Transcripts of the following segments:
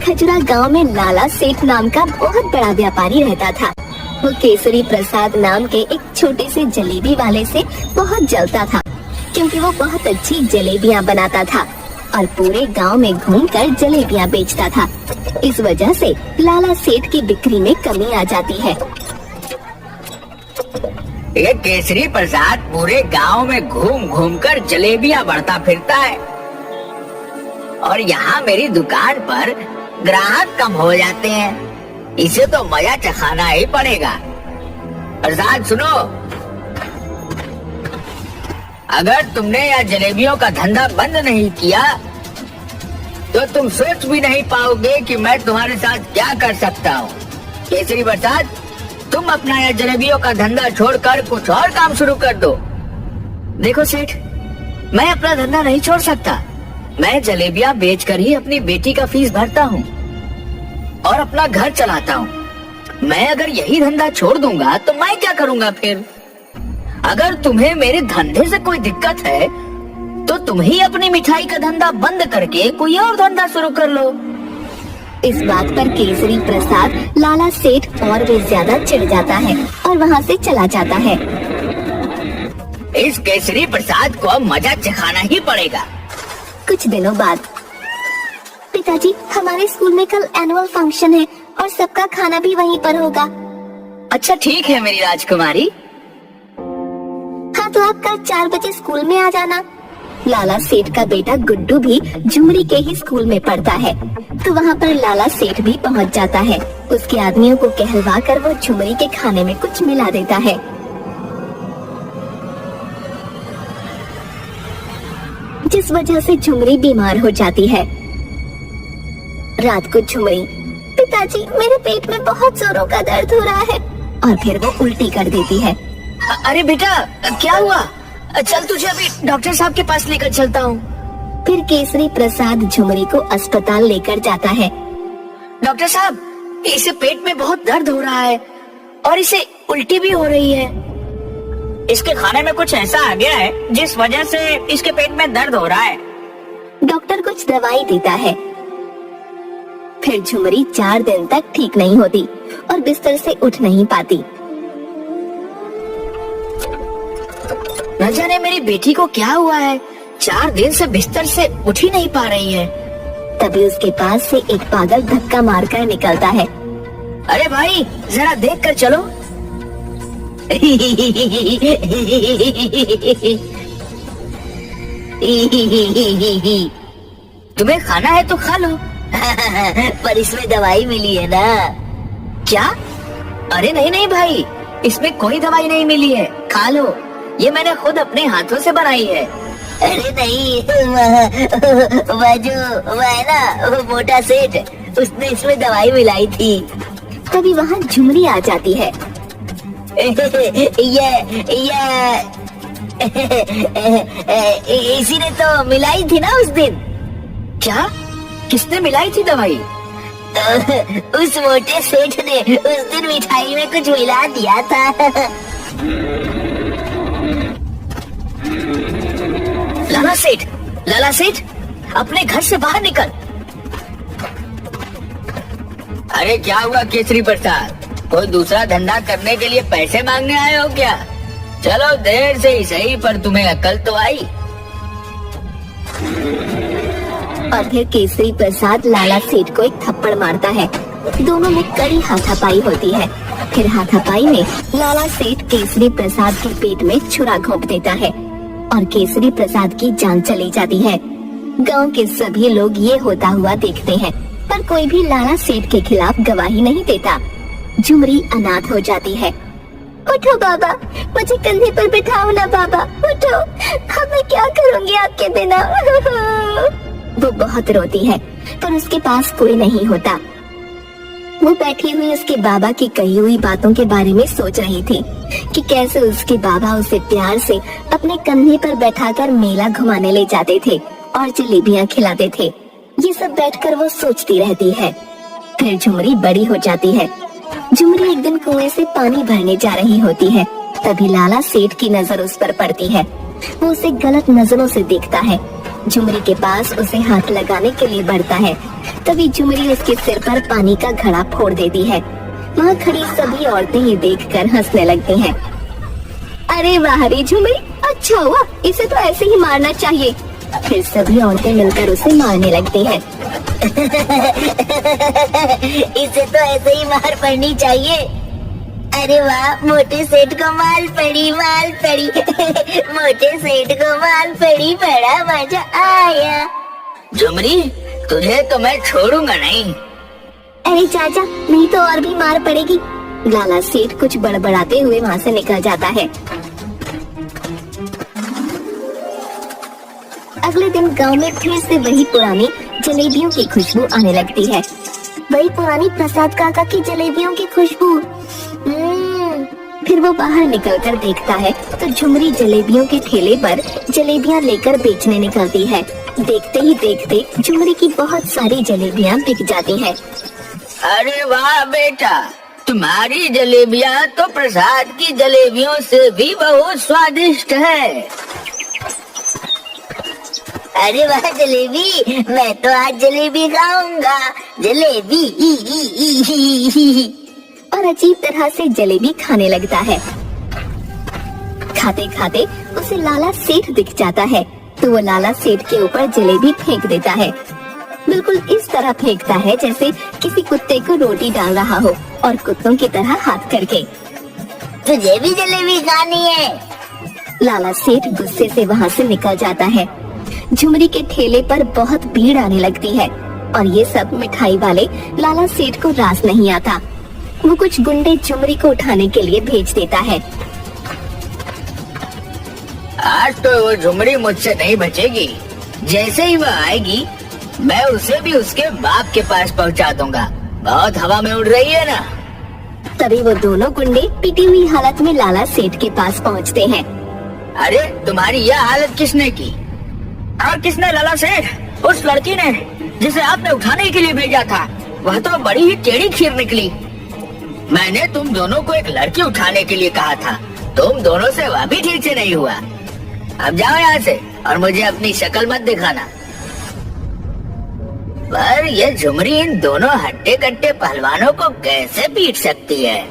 खजुरा गांव में लाला सेठ नाम का बहुत बड़ा व्यापारी रहता था। वो केसरी प्रसाद नाम के एक छोटे से जलेबी वाले से बहुत जलता था, क्योंकि वो बहुत अच्छी जलेबियां बनाता था और पूरे गांव में घूमकर जलेबियां बेचता था। इस वजह से लाला सेठ की बिक्री में कमी आ जाती है। ये केसरी प्रसाद पूरे गांव में घूम घूम कर जलेबियां बढ़ता फिरता है और यहाँ मेरी दुकान पर ग्राहक कम हो जाते हैं। इसे तो मजा चखाना ही पड़ेगा। प्रसाद सुनो, अगर तुमने यह जलेबियों का धंधा बंद नहीं किया तो तुम सोच भी नहीं पाओगे कि मैं तुम्हारे साथ क्या कर सकता हूँ। केसरी प्रसाद, तुम अपना यह जलेबियों का धंधा छोड़कर कुछ और काम शुरू कर दो। देखो सेठ, मैं अपना धंधा नहीं छोड़ सकता। मैं जलेबियां बेचकर ही अपनी बेटी का फीस भरता हूँ और अपना घर चलाता हूँ। मैं अगर यही धंधा छोड़ दूंगा तो मैं क्या करूँगा फिर? अगर तुम्हें मेरे धंधे से कोई दिक्कत है तो तुम ही अपनी मिठाई का धंधा बंद करके कोई और धंधा शुरू कर लो। इस बात पर केसरी प्रसाद लाला सेठ और भी ज्यादा चिढ़ जाता है और वहाँ से चला जाता है। इस केसरी प्रसाद को अब मजा चखाना ही पड़ेगा। कुछ दिनों बाद, पिताजी, हमारे स्कूल में कल एनुअल फंक्शन है और सबका खाना भी वहीं पर होगा। अच्छा ठीक है मेरी राजकुमारी। हाँ, तो आप कल 4 बजे स्कूल में आ जाना। लाला सेठ का बेटा गुड्डू भी झुमरी के ही स्कूल में पढ़ता है, तो वहाँ पर लाला सेठ भी पहुँच जाता है। उसके आदमियों को कहलवा कर वो झुमरी के खाने में कुछ मिला देता है। जिस वजह से झुमरी बीमार हो जाती है। रात को झुमरी, पिताजी, मेरे पेट में बहुत जोरों का दर्द हो रहा है, और फिर वो उल्टी कर देती है। अरे बेटा, क्या हुआ? चल तुझे अभी डॉक्टर साहब के पास लेकर चलता हूँ। फिर केसरी प्रसाद झुमरी को अस्पताल लेकर जाता है। डॉक्टर साहब, इसे पेट में बहुत दर्द हो रहा है और इसे उल्टी भी हो रही है। इसके खाने में कुछ ऐसा आ गया है जिस वजह से इसके पेट में दर्द हो रहा है। डॉक्टर कुछ दवाई देता है। फिर झुमरी 4 दिन तक ठीक नहीं होती और बिस्तर से उठ नहीं पाती। न जाने मेरी बेटी को क्या हुआ है, 4 दिन से बिस्तर से उठ ही नहीं पा रही है। तभी उसके पास से एक पागल धक्का मारकर निकलता है। अरे भाई, जरा देख कर चलो। तुम्हें खाना है तो खा लो। पर इसमें दवाई मिली है ना। क्या? अरे नहीं नहीं भाई, इसमें कोई दवाई नहीं मिली है, खा लो। ये मैंने खुद अपने हाथों से बनाई है। अरे नहीं, वो है ना, वो मोटा सेठ, उसने इसमें दवाई मिलाई थी। तभी वहाँ झुमरी आ जाती है। इसी ने तो मिलाई थी ना उस दिन। क्या? किसने मिलाई थी दवाई? उस मोटे सेठ ने उस दिन मिठाई में कुछ मिला दिया था। लाला सेठ, अपने घर से बाहर निकल। अरे क्या हुआ केसरी प्रसाद, कोई दूसरा धंधा करने के लिए पैसे मांगने आए हो क्या? चलो देर से ही सही, पर तुम्हें अकल तो आई। और फिर केसरी प्रसाद लाला सेठ को एक थप्पड़ मारता है। दोनों में कड़ी हाथापाई होती है। फिर हाथापाई में लाला सेठ केसरी प्रसाद के पेट में छुरा घोंप देता है और केसरी प्रसाद की जान चली जाती है। गांव के सभी लोग ये होता हुआ देखते हैं, पर कोई भी लाला सेठ के खिलाफ गवाही नहीं देता। झुमरी अनाथ हो जाती है। उठो बाबा, मुझे कंधे पर बिठाओ ना बाबा, उठो, अब मैं क्या करूँगी आपके बिना। वो बहुत रोती है, पर उसके पास कोई नहीं होता। वो बैठी हुई उसके बाबा की कही हुई बातों के बारे में सोच रही थी कि कैसे उसके बाबा उसे प्यार से अपने कंधे पर बैठाकर मेला घुमाने ले जाते थे और जलेबियां खिलाते थे। ये सब बैठकर वो सोचती रहती है। फिर झुमरी बड़ी हो जाती है। झुमरी एक दिन कुएं से पानी भरने जा रही होती है। तभी लाला सेठ की नजर उस पर पड़ती है। वो उसे गलत नजरों से देखता है। झुमरी के पास उसे हाथ लगाने के लिए बढ़ता है। तभी झुमरी उसके सिर पर पानी का घड़ा फोड़ देती है। वहाँ खड़ी सभी औरतें ये देखकर हंसने लगती हैं। अरे वाह रे झुमरी, अच्छा हुआ, इसे तो ऐसे ही मारना चाहिए। फिर सभी औरतें मिलकर उसे मारने लगती हैं। इसे तो ऐसे ही मार पड़नी चाहिए। अरे वाह, मोटे सेठ को माल पड़ी मोटे सेठ को माल पड़ी, बड़ा मजा आया। झुमरी, तुझे तो मैं छोड़ूंगा नहीं। अरे चाचा, नहीं तो और भी मार पड़ेगी। लाला सेठ कुछ बड़बड़ाते हुए वहाँ से निकल जाता है। अगले दिन गांव में फिर से वही पुरानी जलेबियों की खुशबू आने लगती है। वही पुरानी प्रसाद काका की जलेबियों की खुशबू। फिर वो बाहर निकलकर देखता है तो झुमरी जलेबियों के ठेले पर जलेबियां लेकर बेचने निकलती है। देखते ही देखते झुमरी की बहुत सारी जलेबियां बिक जाती हैं। अरे वाह बेटा, तुम्हारी जलेबियां तो प्रसाद की जलेबियों से भी बहुत स्वादिष्ट है। अरे वाह जलेबी, मैं तो आज जलेबी खाऊंगा, जलेबी। और अजीब तरह से जलेबी खाने लगता है। खाते खाते उसे लाला सेठ दिख जाता है तो वो लाला सेठ के ऊपर जलेबी फेंक देता है। बिल्कुल इस तरह फेंकता है जैसे किसी कुत्ते को रोटी डाल रहा हो, और कुत्तों की तरह हाथ करके। तुझे भी जलेबी खानी है? लाला सेठ गुस्से से वहाँ से निकल जाता है। झुमरी के ठेले पर बहुत भीड़ आने लगती है और ये सब मिठाई वाले लाला सेठ को रास नहीं आता। वो कुछ गुंडे झुमरी को उठाने के लिए भेज देता है। आज तो वो झुमरी मुझसे नहीं बचेगी। जैसे ही वह आएगी मैं उसे भी उसके बाप के पास पहुंचा दूंगा। बहुत हवा में उड़ रही है ना। तभी वो दोनों गुंडे पिटी हुई हालत में लाला सेठ के पास पहुंचते हैं। अरे तुम्हारी यह हालत किसने की? और किसने? लाला सेठ, उस लड़की ने जिसे आपने उठाने के लिए भेजा था। वह तो बड़ी ही टेढ़ी खीर निकली। मैंने तुम दोनों को एक लड़की उठाने के लिए कहा था, तुम दोनों से वह भी ठीक से नहीं हुआ। अब जाओ यहाँ से और मुझे अपनी शक्ल मत दिखाना। पर ये झुमरी इन दोनों हट्टे कट्टे पहलवानों को कैसे पीट सकती है?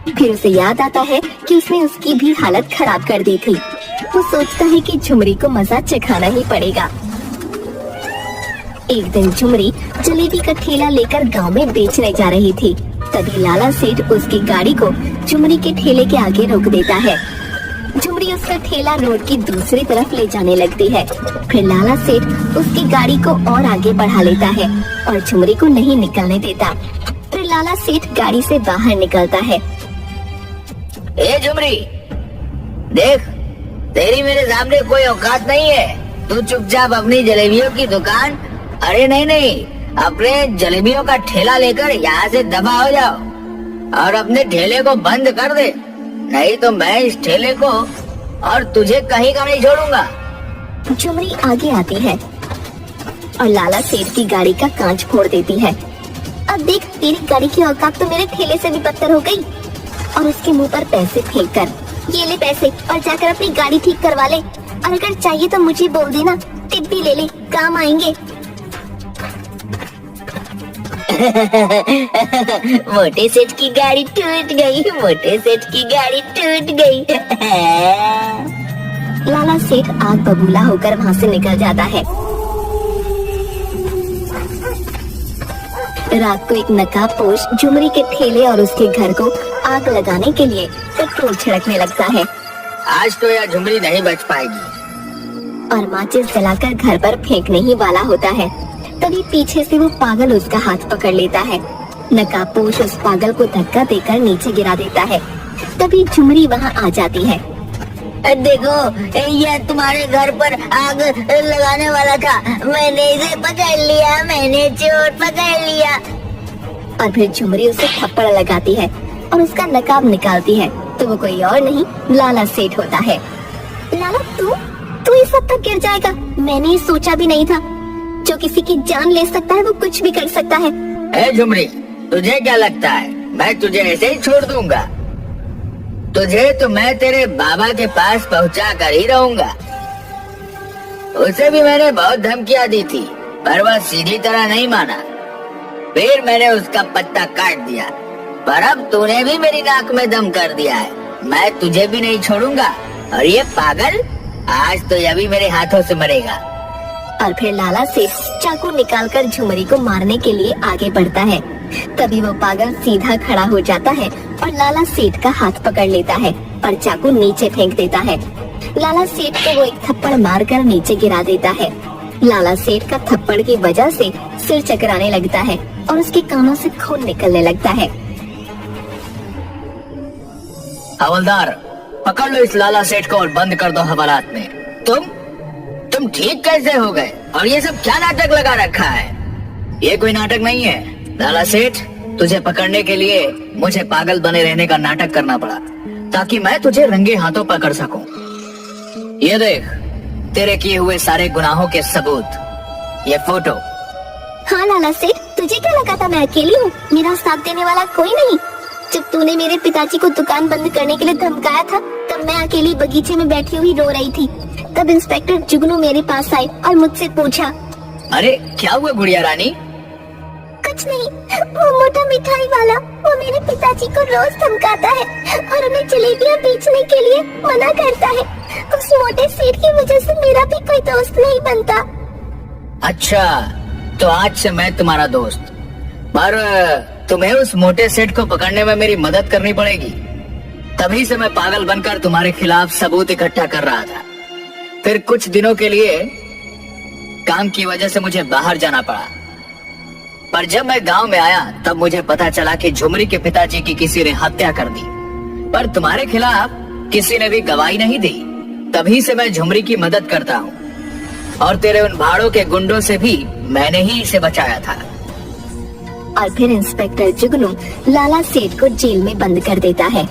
फिर उसे याद आता है कि उसने उसकी भी हालत खराब कर दी थी। वो सोचता है कि झुमरी को मजा चखाना ही पड़ेगा। एक दिन झुमरी जलेबी का ठेला लेकर गांव में बेचने जा रही थी। तभी लाला सेठ उसकी गाड़ी को झुमरी के ठेले के आगे रोक देता है। झुमरी उसका ठेला रोड की दूसरी तरफ ले जाने लगती है। फिर लाला सेठ उसकी गाड़ी को और आगे बढ़ा लेता है और झुमरी को नहीं निकलने देता। फिर लाला सेठ गाड़ी से बाहर निकलता है। ए झुमरी, देख, तेरी मेरे सामने कोई औकात नहीं है। तू चुपचाप अपनी जलेबियों की दुकान, अरे नहीं, अपने जलेबियों का ठेला लेकर यहाँ से दबा हो जाओ और अपने ठेले को बंद कर दे, नहीं तो मैं इस ठेले को और तुझे कहीं का नहीं छोड़ूंगा। झुमरी आगे आती है और लाला सेठ की गाड़ी का कांच फोड़ देती है। अब देख, तेरी गाड़ी की औकात तो मेरे ठेले से भी बदतर हो गई। और उसके मुंह पर पैसे फेंक कर, ये ले पैसे और जाकर अपनी गाड़ी ठीक करवा ले, और अगर चाहिए तो मुझे बोल देना, टिप भी ले ले, काम आएंगे। मोटे सेठ की गाड़ी टूट गई, मोटे सेठ की गाड़ी टूट गई। लाला सेठ आग बबूला होकर वहाँ से निकल जाता है। रात को एक नकाबपोश झुमरी के ठेले और उसके घर को आग लगाने के लिए पेट्रोल छिड़कने लगता है। आज तो यह झुमरी नहीं बच पाएगी। और माचिस जलाकर घर पर फेंकने ही वाला होता है। तभी पीछे से वो पागल उसका हाथ पकड़ लेता है। नकाबपोश उस पागल को धक्का देकर नीचे गिरा देता है। तभी झुमरी वहाँ आ जाती है। देखो, यह तुम्हारे घर पर आग लगाने वाला था, मैंने इसे पकड़ लिया, मैंने चोर पकड़ लिया। और फिर झुमरी उसे थप्पड़ लगाती है और उसका नकाब निकालती है तो वो कोई और नहीं, लाला सेठ होता है। लाला, तू इस हद तक गिर जाएगा, मैंने ये सोचा भी नहीं था। जो किसी की जान ले सकता है वो कुछ भी कर सकता है। ए झुमरी, तुझे क्या लगता है मैं तुझे ऐसे ही छोड़ दूंगा? तुझे तो मैं तेरे बाबा के पास पहुंचा कर ही रहूंगा। उसे भी मैंने बहुत धमकियां दी थी, पर वह सीधी तरह नहीं माना। फिर मैंने उसका पत्ता काट दिया, पर अब तूने भी मेरी नाक में दम कर दिया है। मैं तुझे भी नहीं छोड़ूंगा। और ये पागल, आज तो यह भी मेरे हाथों से मरेगा। और फिर लाला सेठ चाकू निकालकर झुमरी को मारने के लिए आगे बढ़ता है। तभी वो पागल सीधा खड़ा हो जाता है और लाला सेठ का हाथ पकड़ लेता है और चाकू नीचे फेंक देता है। लाला सेठ को वो एक थप्पड़ मारकर नीचे गिरा देता है। लाला सेठ का थप्पड़ की वजह से सिर चकराने लगता है और उसके कानों से खून निकलने लगता है। हवलदार, पकड़ लो इस लाला सेठ को और बंद कर दो हवालात में। तुम ठीक कैसे हो गए? और ये सब क्या नाटक लगा रखा है? ये कोई नाटक नहीं है लाला सेठ। तुझे पकड़ने के लिए मुझे पागल बने रहने का नाटक करना पड़ा, ताकि मैं तुझे रंगे हाथों पकड़ सकूं। ये देख, तेरे किए हुए सारे गुनाहों के सबूत। ये फोटो। हाँ लाला सेठ, तुझे क्या लगा था मैं अकेली हूँ? मेरा साथ देने वाला कोई नहीं। जब तूने मेरे पिताजी को दुकान बंद करने के लिए धमकाया था, तब मैं अकेली बगीचे में बैठी हुई रो रही थी। तब इंस्पेक्टर जुगनू मेरे पास आए और मुझसे पूछा। अरे क्या हुआ गुड़िया रानी? कुछ नहीं, वो मोटा मिठाई वाला, वो मेरे पिताजी को रोज धमकाता है और उन्हें जलेबियाँ बेचने के लिए मना करता है। उस मोटे सेठ की वजह से मेरा भी कोई दोस्त नहीं बनता। अच्छा, तो आज से मैं तुम्हारा दोस्त। पर तुम्हें उस मोटे सेठ को पकड़ने में मेरी मदद करनी पड़ेगी। तभी से मैं पागल बनकर तुम्हारे खिलाफ सबूत इकट्ठा कर रहा था। फिर कुछ दिनों के लिए काम की वजह से मुझे बाहर जाना पड़ा। पर जब मैं गांव में आया, तब मुझे पता चला कि झुमरी के पिताजी की किसी ने हत्या कर दी। पर तुम्हारे खिलाफ किसी ने भी गवाही नहीं दी। तभी से मैं झुमरी की मदद करता हूँ, और तेरे उन भाड़ों के गुंडों से भी मैंने ही इसे बचाया था। और फिर इंस्पेक्टर जुगनू लाला सेठ को जेल में बंद कर देता है।